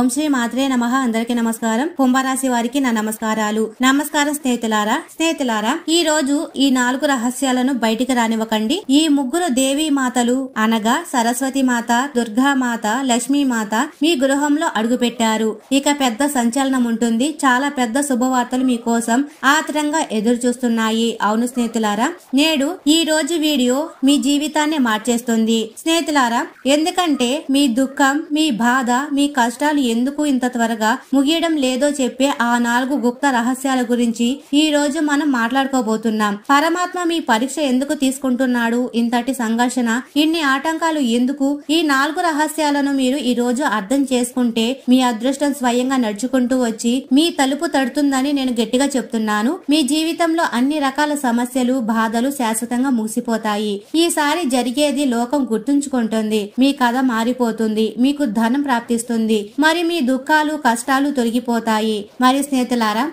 ఓం శ్రీ మాత్రే నమః. అందరికీ నమస్కారం. కుంభరాశి వారికి నా నమస్కారాలు. నమస్కారం స్నేహితులారా ఈ రోజు ఈ 4 రహస్యాలను బయటికి రానివ్వకండి. ఈ ముగ్గురు దేవీ మాతలు అనగా సరస్వతి మాత, దుర్గా మాత, లక్ష్మీ మాత మీ గృహంలో అడుగు పెట్టారు. ఇక పెద్ద సంచలనం ఉంటుంది. చాలా పెద్ద శుభవార్తలు మీకోసం ఆత్రంగా ఎదురు చూస్తున్నాయి. అవును స్నేహితులారా, నేడు ఈ రోజు వీడియో మీ జీవితాన్ని మార్చేస్తుంది స్నేహితులారా. ఎందుకంటే మీ దుఃఖం, మీ బాధ, మీ కష్టాలు ఎందుకు ఇంత త్వరగా ముగియడం లేదో చెప్పే ఆ 4 గుప్త రహస్యాల గురించి ఈ రోజు మనం మాట్లాడుకోబోతున్నాం. పరమాత్మ మీ పరీక్ష ఎందుకు తీసుకుంటున్నాడు? ఇంతటి సంఘర్షణ, ఇన్ని ఆటంకాలు ఎందుకు? ఈ 4 రహస్యాలను మీరు ఈ రోజు అర్థం చేసుకుంటే మీ అదృష్టం స్వయంగా నడుచుకుంటూ వచ్చి మీ తలుపు తడుతుందని నేను గట్టిగా చెప్తున్నాను. మీ జీవితంలో అన్ని రకాల సమస్యలు, బాధలు శాశ్వతంగా ముగిసిపోతాయి. ఈసారి జరిగేది లోకం గుర్తుంచుకుంటుంది. మీ కథ మారిపోతుంది. మీకు ధనం ప్రాప్తిస్తుంది. మరి మీ దుఃఖాలు, కష్టాలు తొలగిపోతాయి. మరి స్నేహితులారా,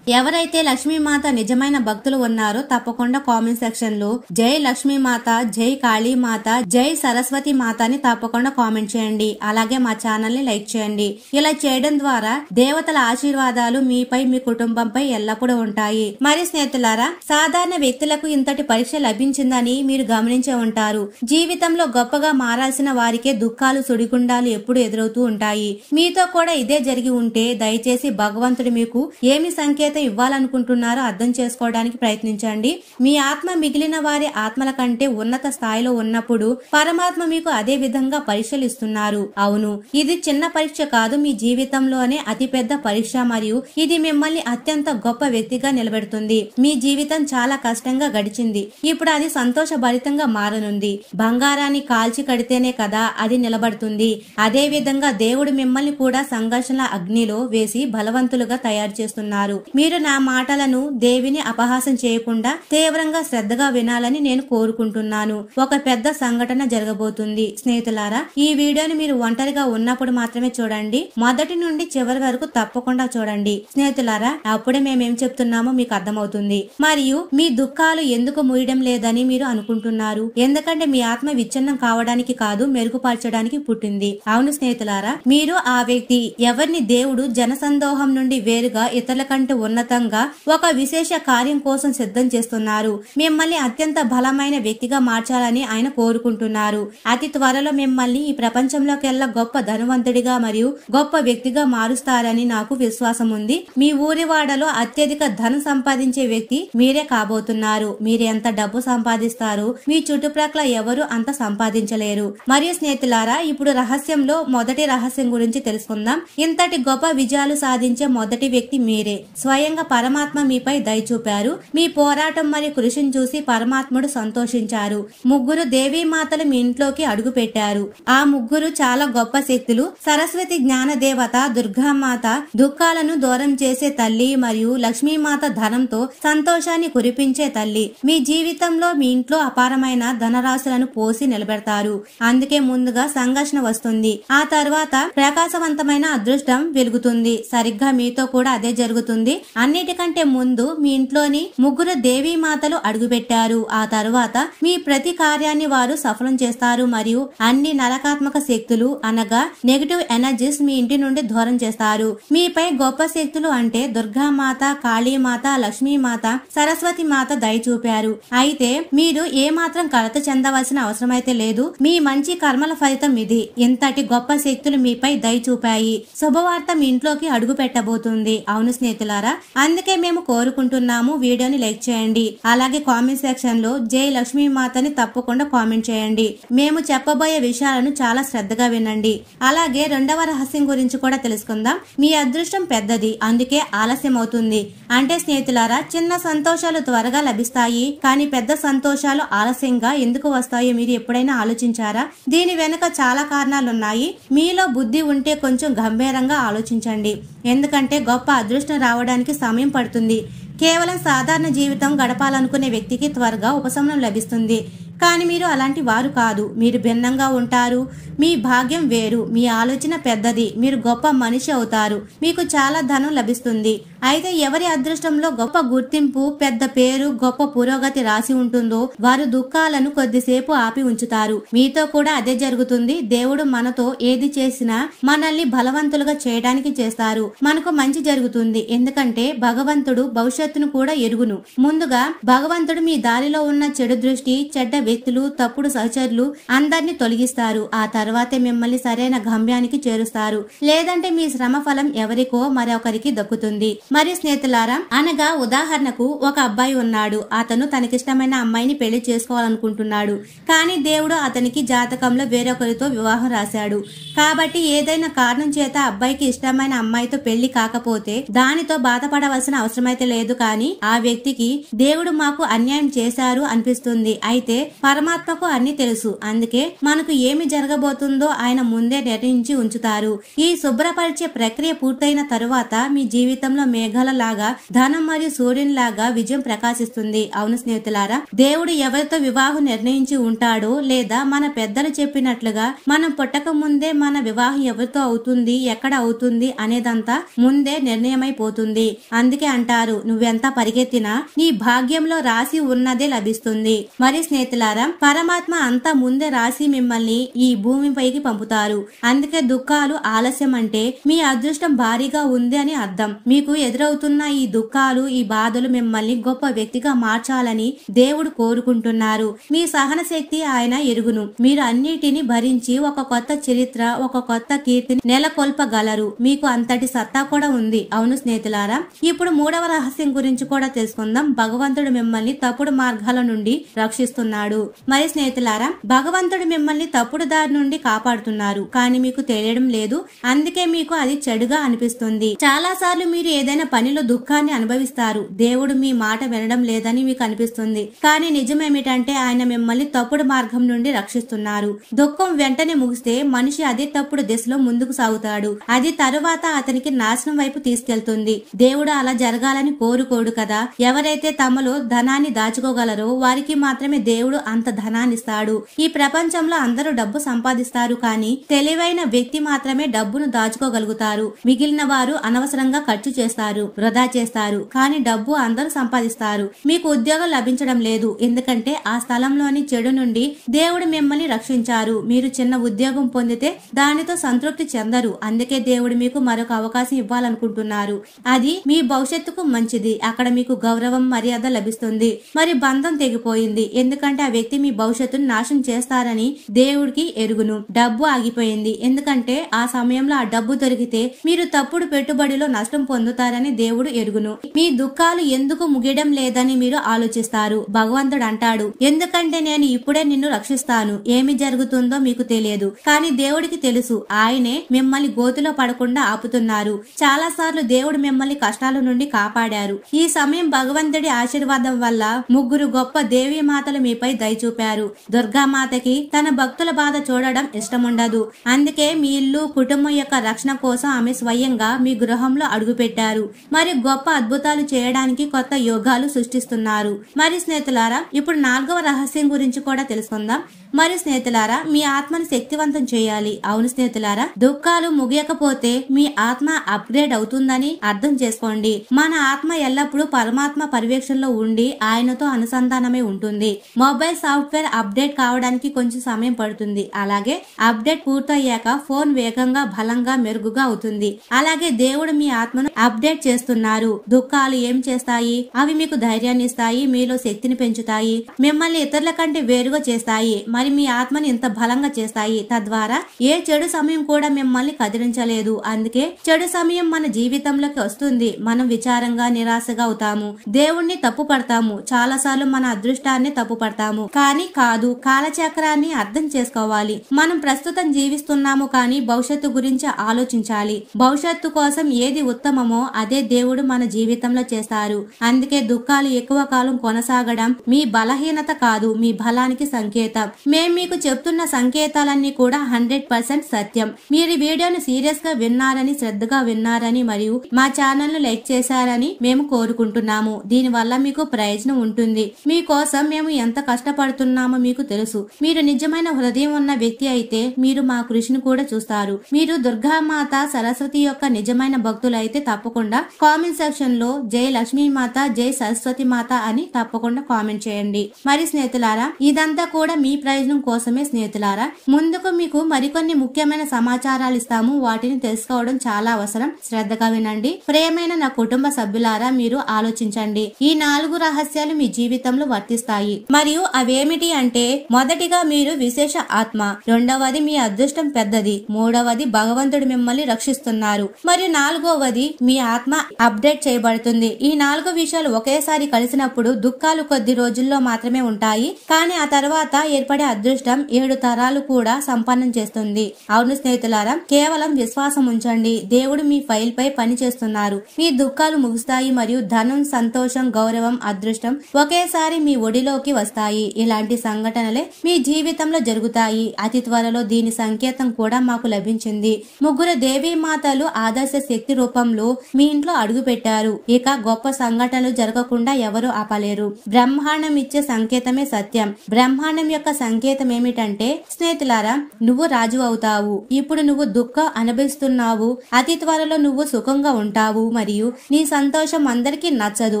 ఎవరైతే లక్ష్మీమాత నిజమైన భక్తులు ఉన్నారో తప్పకుండా కామెంట్ సెక్షన్ లో జై లక్ష్మీమాత, జై కాళీమాత, జై సరస్వతి మాత అని తప్పకుండా కామెంట్ చేయండి. అలాగే మా ఛానల్ ని లైక్ చేయండి. ఇలా చేయడం ద్వారా దేవతల ఆశీర్వాదాలు మీపై, మీ కుటుంబంపై ఎల్లప్పుడూ ఉంటాయి. మరి స్నేహితులారా, సాధారణ వ్యక్తులకు ఇంతటి పరీక్ష లభించిందని మీరు గమనించే ఉంటారు. జీవితంలో గొప్పగా మారాల్సిన వారికే దుఃఖాలు, సుడిగుండాలు ఎప్పుడు ఎదురవుతూ ఉంటాయి. మీతో కూడా ఇదే జరిగి ఉంటే దయచేసి భగవంతుడు మీకు ఏమి సంకేతం ఇవ్వాలనుకుంటున్నారో అర్థం చేసుకోవడానికి ప్రయత్నించండి. మీ ఆత్మ మిగిలిన వారి ఆత్మల కంటే ఉన్నత స్థాయిలో ఉన్నప్పుడు పరమాత్మ మీకు అదే విధంగా పరీక్షలు ఇస్తున్నారు. అవును, ఇది చిన్న పరీక్ష కాదు, మీ జీవితంలోనే అతిపెద్ద పరీక్ష. మరియు ఇది మిమ్మల్ని అత్యంత గొప్ప వ్యక్తిగా నిలబెడుతుంది. మీ జీవితం చాలా కష్టంగా గడిచింది. ఇప్పుడు అది సంతోషభరితంగా మారనుంది. బంగారాన్ని కాల్చి కడితేనే కదా అది నిలబడుతుంది. అదే విధంగా దేవుడు మిమ్మల్ని కూడా సంఘర్షణ అగ్నిలో వేసి బలవంతులుగా తయారు చేస్తున్నారు. మీరు నా మాటలను, దేవిని అపహాసం చేయకుండా తీవ్రంగా శ్రద్ధగా వినాలని నేను కోరుకుంటున్నాను. ఒక పెద్ద సంఘటన జరగబోతుంది స్నేహితులారా. ఈ వీడియోని మీరు ఒంటరిగా ఉన్నప్పుడు మాత్రమే చూడండి. మొదటి నుండి చివరి వరకు తప్పకుండా చూడండి స్నేహితులారా. అప్పుడే మేమేం చెప్తున్నామో మీకు అర్థమవుతుంది. మరియు మీ దుఃఖాలు ఎందుకు ముయ్యడం లేదని మీరు అనుకుంటున్నారు. ఎందుకంటే మీ ఆత్మ విచ్ఛిన్నం కావడానికి కాదు, మెరుగుపరచడానికి పుట్టింది. అవును స్నేహితులారా, మీరు ఆ వ్యక్తి ఎవరిని దేవుడు జనసందోహం నుండి వేరుగా ఇతరుల కంటే ఉన్నతంగా ఒక విశేష కార్యం కోసం సిద్ధం చేస్తున్నారు. మిమ్మల్ని అత్యంత బలమైన వ్యక్తిగా మార్చాలని ఆయన కోరుకుంటున్నారు. అతి త్వరలో మిమ్మల్ని ఈ ప్రపంచంలోకెల్లా గొప్ప ధనవంతుడిగా మరియు గొప్ప వ్యక్తిగా మారుస్తారని నాకు విశ్వాసం ఉంది. మీ ఊరివాడలో అత్యధిక ధనం సంపాదించే వ్యక్తి మీరే కాబోతున్నారు. మీరు ఎంత డబ్బు సంపాదిస్తారు, మీ చుట్టుప్రక్కల ఎవరు అంత సంపాదించలేరు. మరియు స్నేహితులారా, ఇప్పుడు రహస్యంలో మొదటి రహస్యం గురించి తెలుసుకుందాం. ఇంతటి గొప్ప విజయాలు సాధించే మొదటి వ్యక్తి మీరే. స్వయంగా పరమాత్మ మీపై దయ చూపారు. మీ పోరాటం మరియు కృషిని చూసి పరమాత్ముడు సంతోషించారు. ముగ్గురు దేవీ మాతలు మీ ఇంట్లోకి అడుగు పెట్టారు. ఆ ముగ్గురు చాలా గొప్ప శక్తులు. సరస్వతి జ్ఞాన దేవత, దుర్గామాత దుఃఖాలను దూరం చేసే తల్లి, మరియు లక్ష్మీమాత ధనంతో సంతోషాన్ని కురిపించే తల్లి. మీ జీవితంలో, మీ ఇంట్లో అపారమైన ధనరాశులను పోసి నిలబెడతారు. అందుకే ముందుగా సంఘర్షణ వస్తుంది. ఆ తర్వాత ప్రకాశవంతమైన అదృష్టం వెలుగుతుంది. సరిగ్గా మీతో కూడా అదే జరుగుతుంది. అన్నిటికంటే ముందు మీ ఇంట్లోని ముగ్గురు దేవీ మాతలు అడుగుపెట్టారు. ఆ తరువాత మీ ప్రతి కార్యాన్ని వారు సఫలం చేస్తారు. మరియు అన్ని నరకాత్మక శక్తులు అనగా నెగటివ్ ఎనర్జీస్ మీ ఇంటి నుండి దూరం చేస్తారు. మీపై గొప్ప శక్తులు అంటే దుర్గామాత, కాళీమాత, లక్ష్మీమాత, సరస్వతి మాత దయ చూపారు. అయితే మీరు ఏ మాత్రం కలత చెందవలసిన అవసరమైతే లేదు. మీ మంచి కర్మల ఫలితం ఇది. ఇంతటి గొప్ప శక్తులు మీపై దయ చూపాయి. శుభవార్త మీ ఇంట్లోకి అడుగు పెట్టబోతుంది. అవును స్నేహితులారా, అందుకే మేము కోరుకుంటున్నాము. వీడియోని లైక్ చేయండి. అలాగే కామెంట్ సెక్షన్ లో జై లక్ష్మీ మాతని తప్పకుండా కామెంట్ చేయండి. మేము చెప్పబోయే విషయాలను చాలా శ్రద్ధగా వినండి. అలాగే రెండవ రహస్యం గురించి కూడా తెలుసుకుందాం. మీ అదృష్టం పెద్దది, అందుకే ఆలస్యం అవుతుంది. అంటే స్నేహితులారా, చిన్న సంతోషాలు త్వరగా లభిస్తాయి, కానీ పెద్ద సంతోషాలు ఆలస్యంగా ఎందుకు వస్తాయో మీరు ఎప్పుడైనా ఆలోచించారా? దీని వెనుక చాలా కారణాలున్నాయి. మీలో బుద్ధి ఉంటే కొంచెం గంభీరంగా ఆలోచించండి. ఎందుకంటే గొప్ప అదృష్టం రావడానికి సమయం పడుతుంది. కేవలం సాధారణ జీవితం గడపాలనుకునే వ్యక్తికి త్వరగా ఉపశమనం లభిస్తుంది. కానీ మీరు అలాంటి వారు కాదు. మీరు భిన్నంగా ఉంటారు. మీ భాగ్యం వేరు. మీ ఆలోచన పెద్దది. మీరు గొప్ప మనిషి అవుతారు. మీకు చాలా ధనం లభిస్తుంది. అయితే ఎవరి అదృష్టంలో గొప్ప గుర్తింపు, పెద్ద పేరు, గొప్ప పురోగతి రాసి ఉంటుందో వారు దుఃఖాలను కొద్దిసేపు ఆపి ఉంచుతారు. మీతో కూడా అదే జరుగుతుంది. దేవుడు మనతో ఏది చేసినా మనల్ని బలవంతులుగా చేయడానికి చేస్తారు. మనకు మంచి జరుగుతుంది. ఎందుకంటే భగవంతుడు భవిష్యత్తును కూడా ఎరుగును. ముందుగా భగవంతుడు మీ దారిలో ఉన్న చెడు దృష్టి, చెడ్డ వ్యక్తులు, తప్పుడు సహచరులు అందరినీ తొలగిస్తారు. ఆ తర్వాతే మిమ్మల్ని సరైన గమ్యానికి చేరుస్తారు. లేదంటే మీ శ్రమ ఫలం ఎవరికో మరొకరికి దక్కుతుంది. మరి స్నేహితులారా, అనగా ఉదాహరణకు ఒక అబ్బాయి ఉన్నాడు. అతను తనకిష్టమైన అమ్మాయిని పెళ్లి చేసుకోవాలనుకుంటున్నాడు. కానీ దేవుడు అతనికి జాతకంలో వేరొకరితో వివాహం రాశాడు. కాబట్టి ఏదైనా కారణం చేత అబ్బాయికి ఇష్టమైన అమ్మాయితో పెళ్లి కాకపోతే దానితో బాధపడవలసిన అవసరమైతే లేదు. కానీ ఆ వ్యక్తికి దేవుడు మాకు అన్యాయం చేశారు అనిపిస్తుంది. అయితే పరమాత్మకు అన్ని తెలుసు. అందుకే మనకు ఏమి జరగబోతుందో ఆయన ముందే నిర్ణయించి ఉంచుతారు. ఈ శుభ్రపరిచే ప్రక్రియ పూర్తయిన తరువాత మీ జీవితంలో మేఘాల లాగా, ధనం మరియు సూర్యుని లాగా విజయం ప్రకాశిస్తుంది. అవును స్నేహితులారా, దేవుడు ఎవరితో వివాహం నిర్ణయించి ఉంటాడో, లేదా మన పెద్దలు చెప్పినట్లుగా మనం పుట్టక ముందే మన వివాహం ఎవరితో అవుతుంది, ఎక్కడ అవుతుంది అనేదంతా ముందే నిర్ణయమైపోతుంది. అందుకే అంటారు, నువ్వెంత పరిగెత్తినా నీ భాగ్యంలో రాసి ఉన్నదే లభిస్తుంది. మరి స్నేహితులారా, పరమాత్మ అంతా ముందే రాసి మిమ్మల్ని ఈ భూమిపైకి పంపుతారు. అందుకే దుఃఖాలు ఆలస్యం అంటే మీ అదృష్టం భారీగా ఉంది అని అర్థం. మీకు ఎదురవుతున్న ఈ దుఃఖాలు, ఈ బాధలు మిమ్మల్ని గొప్ప వ్యక్తిగా మార్చాలని దేవుడు కోరుకుంటున్నారు. మీ సహన శక్తి ఆయన ఎరుగును. మీరు అన్నిటిని భరించి ఒక కొత్త చరిత్ర, ఒక కొత్త కీర్తిని నెలకొల్పగలరు. మీకు అంతటి సత్తా కూడా ఉంది. అవును స్నేహితులారా, ఇప్పుడు మూడవ రహస్యం గురించి కూడా తెలుసుకుందాం. భగవంతుడు మిమ్మల్ని తప్పుడు మార్గాల నుండి రక్షిస్తున్నాడు. మరి స్నేహితులారా, భగవంతుడు మిమ్మల్ని తప్పుడు దారి నుండి కాపాడుతున్నారు. కానీ మీకు తెలియడం లేదు. అందుకే మీకు అది చెడుగా అనిపిస్తుంది. చాలా సార్లు మీరు ఏదైనా పనిలో దుఃఖాన్ని అనుభవిస్తారు. దేవుడు మీ మాట వినడం లేదని మీకు అనిపిస్తుంది. కానీ నిజమేమిటంటే ఆయన మిమ్మల్ని తప్పుడు మార్గం నుండి రక్షిస్తున్నారు. దుఃఖం వెంటనే ముగిస్తే మనిషి అదే తప్పుడు దిశలో ముందుకు సాగుతాడు. అది తరువాత అతనికి నాశనం వైపు తీసుకెళ్తుంది. దేవుడు అలా జరగాలని కోరుకోడు కదా. ఎవరైతే తమలో ధనాన్ని దాచుకోగలరో వారికి మాత్రమే దేవుడు అంత ధనాన్నిస్తాడు. ఈ ప్రపంచంలో అందరూ డబ్బు సంపాదిస్తారు. కానీ తెలివైన వ్యక్తి మాత్రమే డబ్బును దాచుకోగలుగుతారు. మిగిలిన వారు అనవసరంగా ఖర్చు చేస్తారు, వృధా చేస్తారు. కానీ డబ్బు అందరూ సంపాదిస్తారు. మీకు ఉద్యోగం లభించడం లేదు. ఎందుకంటే ఆ స్థలంలోని చెడు నుండి దేవుడు మిమ్మల్ని రక్షించారు. మీరు చిన్న ఉద్యోగం పొందితే దానితో సంతృప్తి చెందరు. అందుకే దేవుడు మీకు మరొక అవకాశం ఇవ్వాలనుకుంటున్నారు. అది మీ భవిష్యత్తుకు మంచిది. అక్కడ మీకు గౌరవం, మర్యాద లభిస్తుంది. మరి బంధం తెగిపోయింది. ఎందుకంటే ఆ వ్యక్తి మీ భవిష్యత్తును నాశనం చేస్తారని దేవుడికి ఎరుగును. డబ్బు ఆగిపోయింది. ఎందుకంటే ఆ సమయంలో ఆ డబ్బు దొరికితే మీరు తప్పుడు పెట్టుబడిలో నష్టం పొందుతారని దేవుడు ఎరుగును. మీ దుఃఖాలు ఎందుకు ముగియడం లేదని మీరు ఆలోచిస్తారు. భగవంతుడు అంటాడు, ఎందుకంటే నేను ఇప్పుడే నిన్ను రక్షిస్తాను. ఏమి జరుగుతుందో మీకు తెలియదు. కానీ దేవుడికి తెలుసు. ఆయనే మిమ్మల్ని గోతిలో పడకుండా ఆపుతున్నారు. చాలా సార్లు దేవుడు మిమ్మల్ని కష్టాల నుండి కాపాడారు. ఈ సమయం భగవంతుడి ఆశీర్వాదం వల్ల ముగ్గురు గొప్ప దేవీ మాతలు మీపై దయ చూపారు. దుర్గామాతకి తన భక్తుల బాధ చూడడం ఇష్టముండదు. అందుకే మీ ఇల్లు, కుటుంబం యొక్క రక్షణ కోసం ఆమె స్వయంగా మీ గృహంలో అడుగుపెట్టారు. మరి గొప్ప అద్భుతాలు చేయడానికి కొత్త యోగాలు సృష్టిస్తున్నారు. మరి స్నేహితులారా, ఇప్పుడు 4వ రహస్యం గురించి కూడా తెలుసుకుందాం. మరి స్నేహితులారా, మీ ఆత్మను శక్తివంతం చేయాలి. అవును స్నేహితులారా, దుఃఖాలు ముగియకపోతే మీ ఆత్మ అప్గ్రేడ్ అవుతుందని అర్థం చేసుకోండి. మన ఆత్మ ఎల్లప్పుడూ పరమాత్మ పర్యవేక్షణలో ఉండి ఆయనతో అనుసంధానమే ఉంటుంది. మొబైల్ సాఫ్ట్వేర్ అప్డేట్ కావడానికి కొంచెం సమయం పడుతుంది. అలాగే అప్డేట్ పూర్తయ్యాక ఫోన్ వేగంగా, బలంగా, మెరుగుగా అవుతుంది. అలాగే దేవుడు మీ ఆత్మను అప్డేట్ చేస్తున్నారు. దుఃఖాలు ఏం చేస్తాయి? అవి మీకు ధైర్యాన్ని ఇస్తాయి, మీలో శక్తిని పెంచుతాయి, మిమ్మల్ని ఇతరుల కంటే వేరుగా చేస్తాయి. మరి మీ ఆత్మని ఇంత బలంగా చేస్తాయి. తద్వారా ఏ చెడు సమయం కూడా మిమ్మల్ని కదిలించలేదు. అందుకే చెడు సమయం మన జీవితంలోకి వస్తుంది. మనం విచారంగా, నిరాశగా అవుతాము. దేవుణ్ణి తప్పు పడతాము. చాలా సార్లు మన అదృష్టాన్ని తప్పు పడతాము. కానీ కాదు, కాలచక్రాన్ని అర్థం చేసుకోవాలి. మనం ప్రస్తుతం జీవిస్తున్నాము, కానీ భవిష్యత్తు గురించి ఆలోచించాలి. భవిష్యత్తు కోసం ఏది ఉత్తమమో అదే దేవుడు మన జీవితంలో చేస్తారు. అందుకే దుఃఖాలు ఎక్కువ కాలం కొనసాగడం మీ బలహీనత కాదు, మీ బలానికి సంకేతం. మేం మీకు చెప్తున్న సంకేతాలన్నీ కూడా 100% సత్యం. మీరు ఈ వీడియోని సీరియస్ గా విన్నారని, శ్రద్ధగా విన్నారని మరియు మా ఛానల్ ను లైక్ చేశారని మేము కోరుకుంటున్నాము. దీని వల్ల మీకు ప్రయోజనం ఉంటుంది. మీకోసం మేము ఎంత కష్టపడుతున్నామో మీకు తెలుసు. మీరు నిజమైన హృదయం ఉన్న వ్యక్తి అయితే మీరు మా కృషిని కూడా చూస్తారు. మీరు దుర్గామాత సరస్వతి యొక్క నిజమైన భక్తులు అయితే తప్పకుండా కామెంట్ సెక్షన్ లో జై లక్ష్మీ మాత, జై సరస్వతి మాత అని తప్పకుండా కామెంట్ చేయండి. మరి స్నేహితులారా, ఇదంతా కూడా మీ ప్రయోజనం కోసమే స్నేహితులారా. ముందుకు మీకు మరికొన్ని ముఖ్యమైన సమాచారాలు ఇస్తాము. వాటిని తెలుసుకోవడం చాలా అవసరం. శ్రద్ధగా వినండి. ప్రియమైన నా కుటుంబ సభ్యులారా, మీరు ఆలోచించండి. ఈ 4 రహస్యాలు మీ జీవితంలో వర్తిస్తాయి. మరియు అవేమిటి అంటే, మొదటిగా మీరు విశేష ఆత్మ, రెండవది మీ అదృష్టం పెద్దది, మూడవది భగవంతుడు మిమ్మల్ని రక్షిస్తున్నారు, మరియు 4వది మీ ఆత్మ అప్డేట్ చేయబడుతుంది. ఈ 4 విషయాలు ఒకేసారి కలిసినప్పుడు దుఃఖాలు కొద్ది రోజుల్లో మాత్రమే ఉంటాయి, కానీ ఆ తర్వాత ఏర్పడే అదృష్టం 7 తరాలు కూడా సంపన్నం చేస్తుంది. అవును స్నేహితులారా, కేవలం విశ్వాసం ఉంచండి. దేవుడు మీ ఫైల్ పై పని చేస్తున్నారు. మీ దుఃఖాలు ముగుస్తాయి మరియు ధనం, సంతోషం, గౌరవం, అదృష్టం ఒకేసారి మీ ఒడిలోకి వస్తాయి. ఇలాంటి సంఘటనలే మీ జీవితంలో జరుగుతాయి. అతి త్వరలో దీని సంకేతం కూడా మాకు లభించింది. 3 దేవీ మాతలు ఆదర్శ శక్తి రూపంలో మీ ఇంట్లో అడుగు పెట్టారు. ఇక గొప్ప సంఘటనలు జరగకుండా ఎవరు ఆపలేరు. బ్రహ్మాండం ఇచ్చే సంకేతమే సత్యం. బ్రహ్మాండం యొక్క సంకేతం ఏమిటంటే, స్నేహితులారా, నువ్వు రాజు అవుతావు. ఇప్పుడు నువ్వు దుఃఖం అనుభవిస్తున్నావు. అతి త్వరలో నువ్వు సుఖంగా ఉంటావు మరియు నీ సంతోషం అందరికీ నచ్చదు.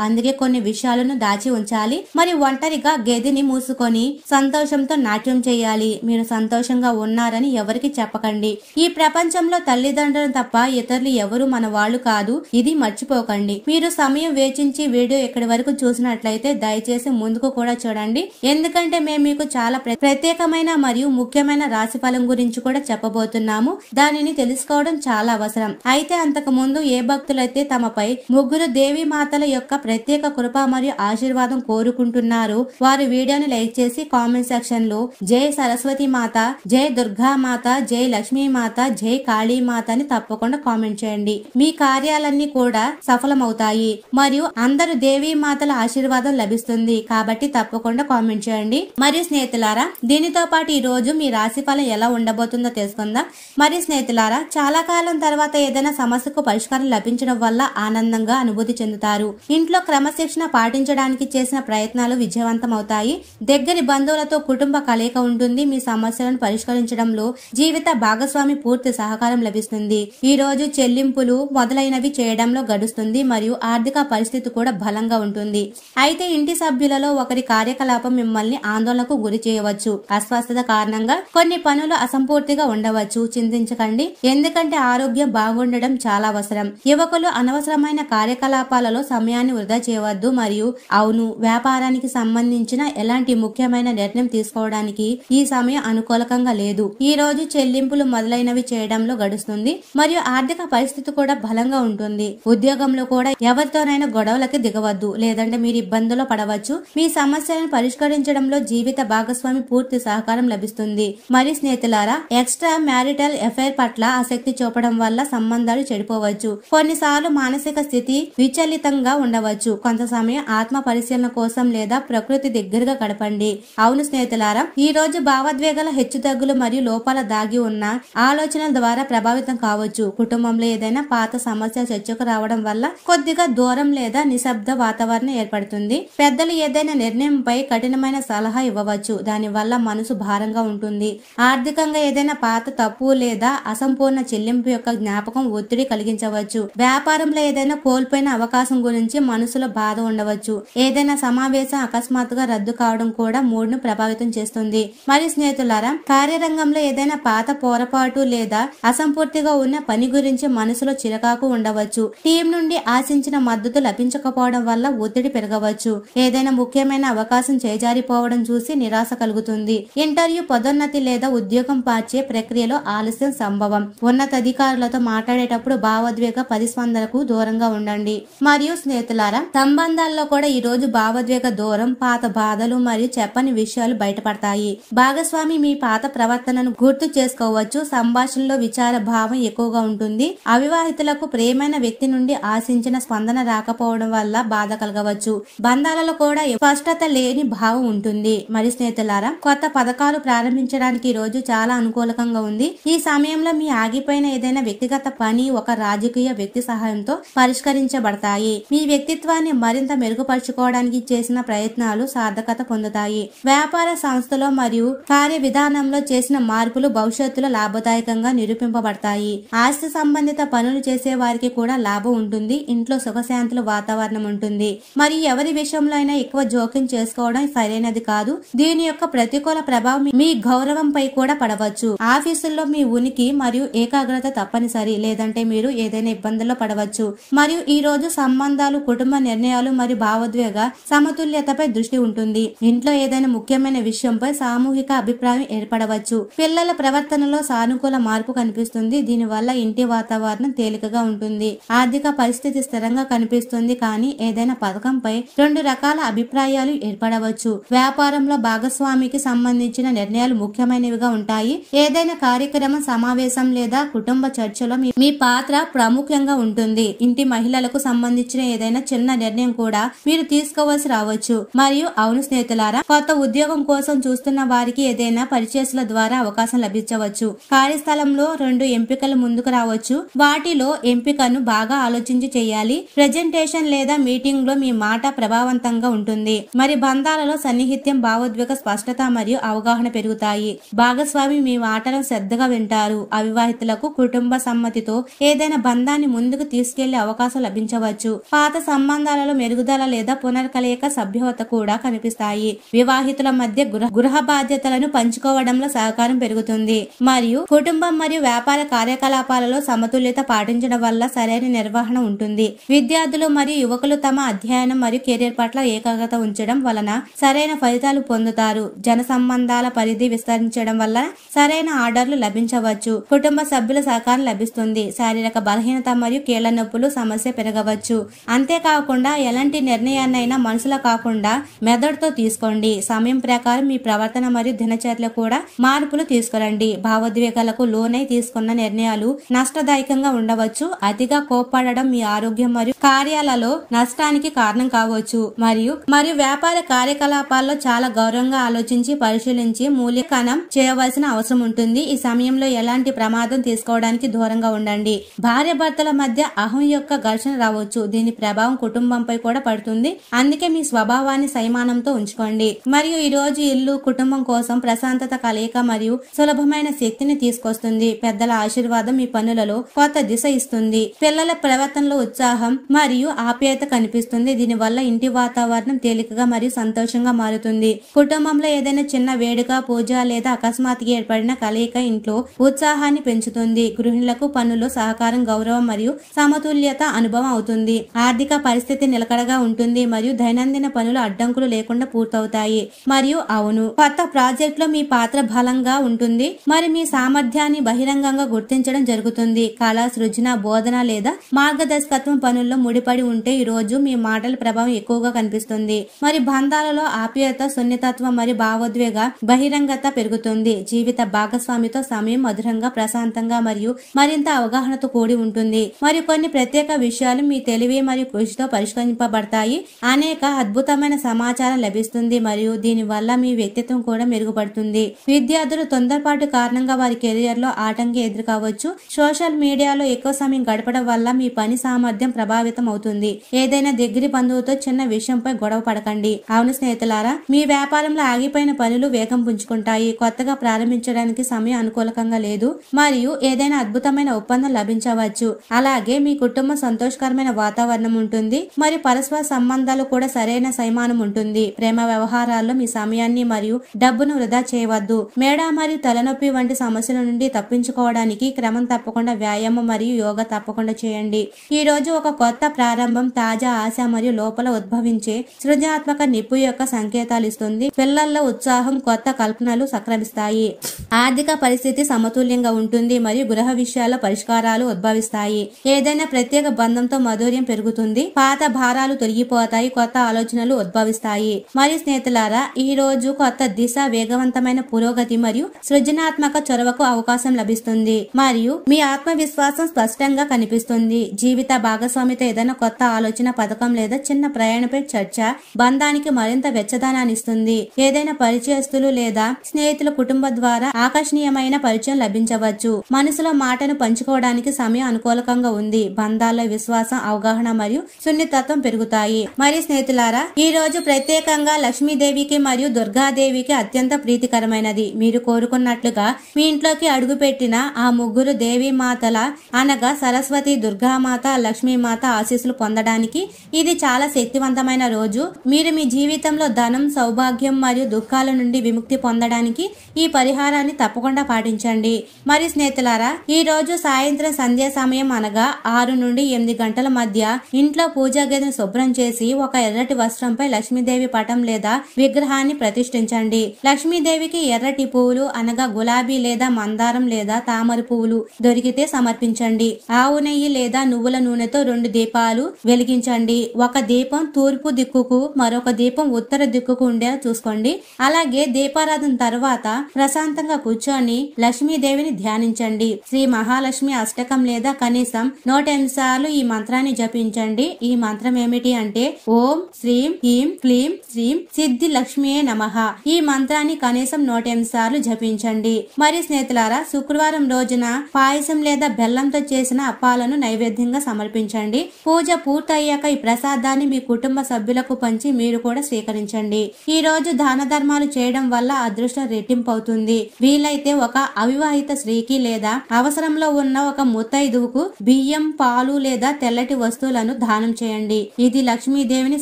అందుకే కొన్ని విషయాలను దాచి ఉంచాలి. మరి ఒంటరిగా గదిని మూసుకొని సంతోషంతో నాట్యం చేయాలి. మీరు సంతోషంగా ఉన్నారని ఎవరికి చెప్పకండి. ఈ ప్రపంచంలో తల్లిదండ్రులు తప్ప ఇతరులు ఎవరు మన వాళ్ళు కాదు. ఇది మర్చిపోకండి. మీరు సమయం వేచించి వీడియో ఎక్కడి వరకు చూసినట్లయితే దయచేసి ముందుకు కూడా చూడండి. ఎందుకంటే మేము మీకు చాలా ప్రత్యేకమైన మరియు ముఖ్యమైన రాశి ఫలం గురించి కూడా చెప్పబోతున్నాము. దానిని తెలుసుకోవడం చాలా అవసరం. అయితే అంతకు ముందు ఏ భక్తులైతే తమపై 3 దేవీ మాతల యొక్క ప్రత్యేక కృప మరియు ఆశీర్వాదం కోరుకుంటున్నారు, వారు వీడియోని లైక్ చేసి కామెంట్ సెక్షన్ లో జై సరస్వతి మాత, జై దుర్గా మాత, జై లక్ష్మీ మాత, జై కాళీ మాత అని తప్పకుండా కామెంట్ చేయండి. మీ కార్యాలన్నీ కూడా సఫలమవుతాయి మరియు అందరు దేవీ మాతల ఆశీర్వాదం లభిస్తుంది. కాబట్టి తప్పకుండా కామెంట్ చేయండి. మరియు స్నేహితులారా, దీనితో పాటు ఈ రోజు మీ రాశి ఫలం ఎలా ఉండబోతుందో తెలుసుకుందాం. మరి స్నేహితులారా, చాలా కాలం తర్వాత ఏదైనా సమస్యకు పరిష్కారం లభించడం వల్ల ఆనందంగా అనుభూతి చెందుతారు. ఇంట్లో క్రమశిక్షణ పాటించడానికి చేసిన ప్రయత్నాలు విజయవంతం అవుతాయి. దగ్గరి బంధువులతో కుటుంబ కలయిక ఉంటుంది. మీ సమస్యలను పరిష్కరించడంలో జీవిత భాగస్వామి పూర్తి సహకారం లభిస్తుంది. ఈ రోజు చెల్లింపులు మొదలైనవి చేయడంలో గడుస్తుంది మరియు ఆర్థిక పరిస్థితి కూడా బలంగా ఉంటుంది. అయితే ఇంటి సభ్యులలో ఒకరి కార్యకలాపం మిమ్మల్ని ఆందోళనకు గురి చేయవచ్చు. అస్వస్థత కారణంగా కొన్ని పనులు అసంపూర్తిగా ఉండవచ్చు. చింతించకండి, ఎందుకంటే ఆరోగ్యం బాగుండడం చాలా అవసరం. యువకులు అనవసరమైన కార్యకలాపాలలో సమయాన్ని వృధా చేయవద్దు. మరియు అవును, వ్యాపారానికి సంబంధించిన ఎలాంటి ముఖ్యమైన నిర్ణయం తీసుకోవడానికి ఈ సమయం అనుకూలకంగా లేదు. ఈ రోజు చెల్లింపులు మొదలైనవి చేయడంలో గడుస్తుంది మరియు ఆర్థిక పరిస్థితి కూడా బలంగా ఉంటుంది. ఉద్యోగంలో కూడా ఎవరితోనైనా గొడవలకి దిగవద్దు, లేదంటే మీరు ఇబ్బందుల్లో పడవచ్చు. మీ సమస్యలను పరిష్కరించడంలో జీవిత భాగస్వామి పూర్తి సహకారం లభిస్తుంది. మరి స్నేహితులారా, ఎక్స్ట్రా మ్యారిటల్ ఎఫైర్ పట్ల ఆసక్తి చూపడం వల్ల సంబంధాలు చెడిపోవచ్చు. కొన్నిసార్లు మానసిక స్థితి విచలితంగా ఉండవచ్చు. కొంత సమయం ఆత్మ పరిశీలన కోసం లేదా ప్రకృతి దగ్గరగా గడపండి. అవును స్నేహితులారా, ఈ రోజు భావోద్వేగాల హెచ్చుతగ్గులు మరియు లోపాల దాగి ఉన్న ఆలోచనల ద్వారా ప్రభావితం కావచ్చు. కుటుంబంలో ఏదైనా పాత సమస్య చర్చకు రావడం వల్ల కొద్దిగా దూరం లేదా నిశ్శబ్ద వాతావరణం ఏర్పడుతుంది. పెద్దలు ఏదైనా నిర్ణయంపై కఠినమైన సలహా ఇవ్వవచ్చు. దాని వల్ల మనసు భారంగా ఉంటుంది. ఆర్థికంగా ఏదైనా పాత తప్పు లేదా అసంపూర్ణ చెల్లింపు యొక్క జ్ఞాపకం ఒత్తిడి కలిగించవచ్చు. వ్యాపారంలో ఏదైనా కోల్పోయిన అవకాశం గురించి మనసులో బాధ ఉండవచ్చు. ఏదైనా సమావేశం అకస్మాత్తుగా రద్దు కావడం కూడా మూడ్ ను ప్రభావితం చేస్తుంది. మరి స్నేహితులారా, కార్యరంగంలో ఏదైనా పాత పొరపాటు లేదా అసంపూర్తిగా ఉన్న పని గురించి మనసులో చిరకాకు ఉండవచ్చు. టీం నుండి ఆశించిన మద్దతు లభించకపోవడం వల్ల ఒత్తిడి పెరగవచ్చు. ఏదైనా ముఖ్యమైన అవకాశం చేజారిపోవడం చూసి నిరాశ కలుగుతుంది. ఇంటర్వ్యూ, పదోన్నతి లేదా ఉద్యోగం మార్చే ప్రక్రియలో ఆలస్యం సంభవం. ఉన్నతాధికారులతో మాట్లాడేటప్పుడు భావోద్వేగ ప్రతిస్పందనకు దూరంగా ఉండండి. మరియు స్నేహితులారా, సంబంధాల్లో కూడా ఈ రోజు భావోద్వేగ దూరం, పాత బాధలు మరియు చెప్పని విషయాలు బయటపడతాయి. భాగస్వామి మీ పాత ప్రవర్తనను గుర్తు చేసుకోవచ్చు. సంభాషణలో విచార భావం ఎక్కువగా ఉంటుంది. అవివాహితులకు ప్రేమైన వ్యక్తి నుండి ఆశించిన స్పందన రాకపోవడం వల్ల బాధ కలగవచ్చు. బంధాలలో కూడా స్పష్టత లేని భావం ఉంటుంది. మరి స్నేహితులారా, కొత్త పథకాలు ప్రారంభించడానికి ఈ రోజు చాలా అనుకూలకంగా ఉంది. ఈ సమయంలో మీ ఆగిపోయిన ఏదైనా వ్యక్తిగత పని ఒక రాజకీయ వ్యక్తి సహాయంతో పరిష్కరించబడతాయి. మీ వ్యక్తిత్వాన్ని మరింత మెరుగుపరుచుకోవడానికి చేసిన ప్రయత్నాలు సార్థకత పొందుతాయి. వ్యాపార సంస్థలో మరియు కార్య విధానంలో చేసిన మార్పులు భవిష్యత్తులో లాభదాయకంగా నిరూపింపబడతాయి. ఆస్తి సంబంధిత పనులు చేసే వారికి కూడా లాభం ఉంటుంది. ఇంట్లో సుఖశాంతుల వాతావరణం ఉంటుంది. మరియు ఎవరి విషయంలో అయినా ఎక్కువ జోక్యం చేసుకోవడం సరైనది కాదు. దీని యొక్క ప్రతికూల ప్రభావం మీ గౌరవంపై కూడా పడవచ్చు. ఆఫీసుల్లో మీ ఉనికి మరియు ఏకాగ్రత తప్పనిసరి, లేదంటే మీరు ఏదైనా ఇబ్బందుల్లో పడవచ్చు. మరియు ఈ రోజు సంబంధాలు, కుటుంబ నిర్ణయాలు మరియు భావోద్వేగ సమతుల్యతపై దృష్టి ఉంటుంది. ఇంట్లో ఏదైనా ముఖ్యమైన విషయంపై సామూహిక అభిప్రాయం ఏర్పడవచ్చు. పిల్లల ప్రవర్తనలో సానుకూల మార్పు కనిపిస్తుంది. దీనివల్ల ఇంటి వాతావరణం తేలికగా ఉంటుంది. ఆర్థిక పరిస్థితి స్థిరంగా కనిపిస్తుంది. కానీ ఏదైనా పథకంపై రెండు రకాల అభిప్రాయాలు ఏర్పడవచ్చు. వ్యాపారంలో భాగస్వామికి సంబంధించిన నిర్ణయాలు ముఖ్యమైనవిగా ఉంటాయి. ఏదైనా కార్యక్రమం, సమావేశం లేదా కుటుంబ చర్చలో మీ పాత్ర ప్రాముఖ్యంగా ఉంటుంది. ఇంటి మహిళలకు సంబంధించిన ఏదైనా చిన్న నిర్ణయం కూడా మీరు తీసుకోవాల్సి రావచ్చు. మరియు అవును స్నేహితులారా, కొత్త ఉద్యోగం కోసం చూస్తున్న వారికి ఏదైనా పరిచయల ద్వారా అవకాశం లభించవచ్చు. కార్యస్థలంలో రెండు ఎంపికలు ముందుకు రావచ్చు. వాటిలో ఎంపికను బాగా ఆలోచించి చేయాలి. ప్రెజెంటేషన్ లేదా మీటింగ్ లో మీ మాట ప్రభావవంతంగా ఉంటుంది. మరి బంధాలలో సన్నిహిత్యం, భావోద్వేగ స్పష్టత మరియు అవగాహన పెరుగుతాయి. భాగస్వామి మీ మాటలను శ్రద్ధగా వింటారు. అవివాహితులకు కుటుంబ సమ్మతితో ఏదైనా బంధాన్ని ముందుకు తీసుకెళ్లే అవకాశం లభించవచ్చు. పాత సంబంధాలలో మెరుగుదల లేదా పునర్కలయిక సభ్యత కూడా కనిపిస్తాయి. వివాహితుల మధ్య గృహ బాధ్యతలను పంచుకోవడంలో సహకారం పెరుగుతుంది. మరియు కుటుంబం మరియు వ్యాపార కార్యకలాపాలలో సమతుల్యత పాటించడం వల్ల సరైన నిర్వహణ ఉంటుంది. విద్యార్థులు మరియు యువకులు తమ అధ్యయనం మరియు కెరీర్ పట్ల ఏకాగ్రత ఉంచడం వలన సరైన ఫలితాలు పొందుతారు. జన సంబంధాల పరిధి విస్తరించడం వల్ల సరైన ఆర్డర్లు లభించవచ్చు. కుటుంబ సభ్యుల సహకారం లభిస్తుంది. శారీరక బలహీనత మరియు కీళ్ల నొప్పులు సమస్య పెరగవచ్చు. అంతేకాకుండా ఎలాంటి నిర్ణయాన్నైనా మనసులో కాకుండా మెదడుతో తీసుకోండి. సమయం ప్రకారం మీ ప్రవర్తన మరియు దినచర్యలో కూడా మార్పులు తీసుకురండి. భావోద్వేగాలకు లోనై తీసుకున్న నిర్ణయాలు నష్టదాయకంగా ఉండవచ్చు. అతిగా కోప్పడడం మీ ఆరోగ్యం మరియు కార్యాలలో నష్టానికి కారణం కావచ్చు. మరియు వ్యాపార కార్యకలాపాల్లో చాలా గౌరవంగా ఆలోచించి పరిశీలించి మూల్యాంకనం చేయవలసిన అవసరం ఉంటుంది. ఈ సమయంలో ఎలాంటి ప్రమాదం తీసుకోవడానికి దూరంగా ఉండండి. భార్య భర్తల మధ్య అహం యొక్క ఘర్షణ రావచ్చు. దీని ప్రభావం కుటుంబంపై కూడా పడుతుంది. అందుకే మీ స్వభావాన్ని సంయమనంతో ఉంచుకోండి. మరియు ఈ రోజు ఇల్లు, కుటుంబం కోసం ప్రశాంతత, కలయిక మరియు సులభమైన శక్తిని తీసుకొస్తుంది. పెద్దల ఆశీర్వాదం మీ పనులలో కొత్త దిశ ఇస్తుంది. పిల్లల ప్రవర్తనలో ఉత్సాహం మరియు ఆప్యాయత కనిపిస్తుంది. దీనివల్ల ఇంటి వాతావరణం తేలికగా మరియు సంతోషంగా మారుతుంది. కుటుంబంలో ఏదైనా చిన్న వేడుక, పూజ లేదా అకస్మాత్తుగా ఏర్పడిన కలయిక ఇంట్లో ఉత్సాహాన్ని పెంచుతుంది. గృహిణులకు పనుల్లో సహకారం, గౌరవం మరియు సమతుల్యత అనుభవం అవుతుంది. ఆర్థిక పరిస్థితి నిలకడగా ఉంటుంది మరియు దైనందిన పనులు అడ్డంకులు లేకుండా పూర్తవుతాయి. మరియు అవును, కొత్త ప్రాజెక్ట్ లో మీ పాత్ర బలంగా ఉంటుంది. మరి మీ సామర్థ్యాన్ని బహిరంగంగా గుర్తించడం జరుగుతుంది. కళ, సృజన, బోధన లేదా మార్గదర్శకత్వం పనుల్లో ముడిపడి ఉంటే ఈ రోజు మీ మాటల ప్రభావం ఎక్కువగా కనిపిస్తుంది. మరి బంధాలలో ఆప్యాయత, సున్నితత్వం మరియు భావోద్వేగ బహిరంగత పెరుగుతుంది. జీవిత భాగస్వామితో సమయం మధురంగా, ప్రశాంతంగా మరియు మరింత అవగాహనతో కూడి ఉంటుంది. మరియు కొన్ని ప్రత్యేక విషయాలు మీ తెలివి మరియు కృషితో పరిష్కరింపబడతాయి. అనేక అద్భుతమైన సమాచారం లభిస్తుంది మరియు దీని వల్ల మీ వ్యక్తిత్వం కూడా మెరుగుపడుతుంది. విద్యార్థులు తొందరపాటు కారణంగా వారి కెరియర్ లో ఆటంకం ఎదుర్కోవచ్చు. సోషల్ మీడియాలో ఎక్కువ సమయం గడపడం వల్ల మీ పని సామర్థ్యం ప్రభావితం అవుతుంది. ఏదైనా దగ్గరి బంధువుతో చిన్న విషయంపై గొడవ పడకండి. అవును స్నేహితులారా, మీ వ్యాపారంలో ఆగిపోయిన పనులు వేగం పుంజుకుంటాయి. కొత్తగా ప్రారంభించడానికి సమయం అనుకూలకంగా లేదు మరియు ఏదైనా అద్భుతమైన ఒప్పందం లభించవచ్చు. అలాగే మీ కుటుంబం సంతోషకరమైన వాతావరణం ఉంటుంది మరియు పరస్పర సంబంధాలు కూడా సరైన సంయమనం ఉంటుంది. ప్రేమ వ్యవహారాల్లో మీ సమయాన్ని మరియు డబ్బును వృధా చేయవద్దు. మేడ మరియు తలనొప్పి వంటి సమస్యల నుండి తప్పించుకోవడానికి క్రమం తప్పకుండా వ్యాయామం మరియు యోగా తప్పకుండా చేయండి. ఈ రోజు ఒక కొత్త ప్రారంభం, తాజా ఆశ మరియు లోపల ఉద్భవించే సృజనాత్మక నిప్పు యొక్క సంకేతాలు ఇస్తుంది. పిల్లల్లో ఉత్సాహం, కొత్త కల్పనలు సంక్రమిస్తాయి. ఆర్థిక పరిస్థితి సమతుల్యంగా ఉంటుంది మరియు గృహ విషయాల్లో పరిష్కారాలు ఉద్భవిస్తాయి. ఏదైనా ప్రత్యేక బంధంతో మధుర్యం పెరుగుతుంది. పాత భారాలు తొలగిపోతాయి. కొత్త ఆలోచనలు ఉద్భవిస్తాయి. మరియు స్నేహితులారా, ఈ రోజు కొత్త దిశ, వేగవంతమైన పురోగతి మరియు సృజనాత్మక చొరవకు అవకాశం లభిస్తుంది. మరియు మీ ఆత్మవిశ్వాసం స్పష్టంగా కనిపిస్తుంది. జీవిత భాగస్వామితో ఏదైనా కొత్త ఆలోచన, పథకం లేదా చిన్న ప్రయాణంపై చర్చ బంధానికి మరింత వెచ్చదనాన్ని ఇస్తుంది. ఏదైనా పరిచయస్తులు లేదా స్నేహితుల కుటుంబం ద్వారా ఆకర్షణీయమైన పరిచయం లభించవచ్చు. మనసులో మాటను పంచుకోవడానికి సమయం అనుకూలకంగా ఉంది. బంధాల్లో విశ్వాసం, అవగాహన మరియు సున్నితత్వం పెరుగుతాయి. మరి స్నేహితులారా, ఈ రోజు ప్రత్యేకంగా అనగా లక్ష్మీదేవికి మరియు దుర్గాదేవికి అత్యంత ప్రీతికరమైనది. మీరు కోరుకున్నట్లుగా మీ ఇంట్లోకి అడుగుపెట్టిన ఆ ముగ్గురు దేవీ మాతల అనగా సరస్వతి, దుర్గామాత, లక్ష్మీమాత ఆశీస్సులు పొందడానికి ఇది చాలా శక్తివంతమైన రోజు. మీరు మీ జీవితంలో ధనం, సౌభాగ్యం మరియు దుఃఖాల నుండి విముక్తి పొందడానికి ఈ పరిహారాన్ని తప్పకుండా పాటించండి. మరి స్నేహితులారా, ఈ రోజు సాయంత్రం సంధ్యా సమయం అనగా 6 నుండి 8 గంటల మధ్య ఇంట్లో పూజా గదిని శుభ్రం చేసి ఒక ఎర్రటి వస్త్రంపై లక్ష్మీదేవి పటం లేదా విగ్రహాన్ని ప్రతిష్ఠించండి. లక్ష్మీదేవికి ఎర్రటి పువ్వులు అనగా గులాబీ లేదా మందారం లేదా తామర పువ్వులు దొరికితే సమర్పించండి. ఆవు నెయ్యి లేదా నువ్వుల నూనెతో 2 దీపాలు వెలిగించండి. ఒక దీపం తూర్పు దిక్కుకు, మరొక దీపం ఉత్తర దిక్కుకు ఉండేలా చూసుకోండి. అలాగే దీపారాధన తర్వాత ప్రశాంతంగా కూర్చొని లక్ష్మీదేవిని ధ్యానించండి. శ్రీ మహాలక్ష్మి అష్టకం లేదా కనీసం 108 సార్లు ఈ మంత్రాన్ని జపించండి. ఈ మంత్రం ఏమిటి అంటే ఓం శ్రీం హ్రీం క్లీం శ్రీం సిద్ధి లక్ష్మీయే నమః. ఈ మంత్రాన్ని కనీసం 108 సార్లు జపించండి. మరి స్నేహితులారా, శుక్రవారం రోజున పాయసం లేదా బెల్లంతో చేసిన అప్పాలను నైవేద్యంగా సమర్పించండి. పూజ పూర్తయ్యాక ఈ ప్రసాదాన్ని మీ కుటుంబ సభ్యులకు పంచి మీరు కూడా స్వీకరించండి. ఈ రోజు దాన ధర్మాలు చేయడం వల్ల అదృష్టం రెట్టింపు అవుతుంది. వీలైతే ఒక అవివాహిత స్త్రీకి లేదా అవసరంలో ఉన్న ఒక ముత్తైదువుకు బియ్యం, పాలు లేదా తెల్లటి వస్తువులను దానం చేయండి. ఇది లక్ష్మీదేవిని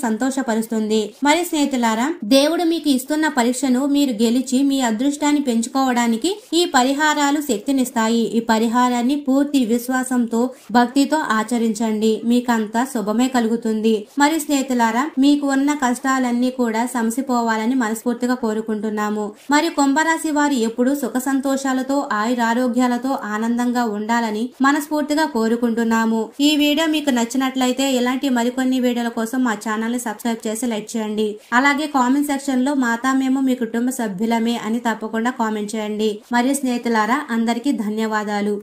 సంతోషపరుస్తుంది. మరి స్నేహితులారా, దేవుడు మీకు ఇస్తున్న పరీక్షను మీరు గెలిచి మీ అదృష్టాన్ని పెంచుకోవడానికి ఈ పరిహారాలు శక్తినిస్తాయి. ఈ పరిహారాన్ని పూర్తి విశ్వాసంతో, భక్తితో ఆచరించండి. మీకంతా శుభమే కలుగుతుంది. మరి స్నేహితులారా, మీకు ఉన్న కష్టాలన్నీ కూడా సమసిపోవాలని మనస్ఫూర్తిగా కోరుకుంటున్నాము. మరి కుంభరాశి వారు ఎప్పుడు సుఖ సంతోషాలతో, ఆయురారోగ్యాలతో ఆనందంగా ఉండాలని మనస్ఫూర్తిగా కోరుకుంటున్నాము. ఈ వీడియో మీకు నచ్చినట్లయితే ఇలాంటి మరికొన్ని వీడియోల కోసం మా ఛానల్ ని సబ్స్క్రైబ్ చేసి లైక్ చేయండి. అలాగే కామెంట్ సెక్షన్ లో మాతా మేము మీ కుటుంబ సభ్యులమే అని తప్పకుండా కామెంట్ చేయండి. మరియు స్నేహితులారా, అందరికీ ధన్యవాదాలు.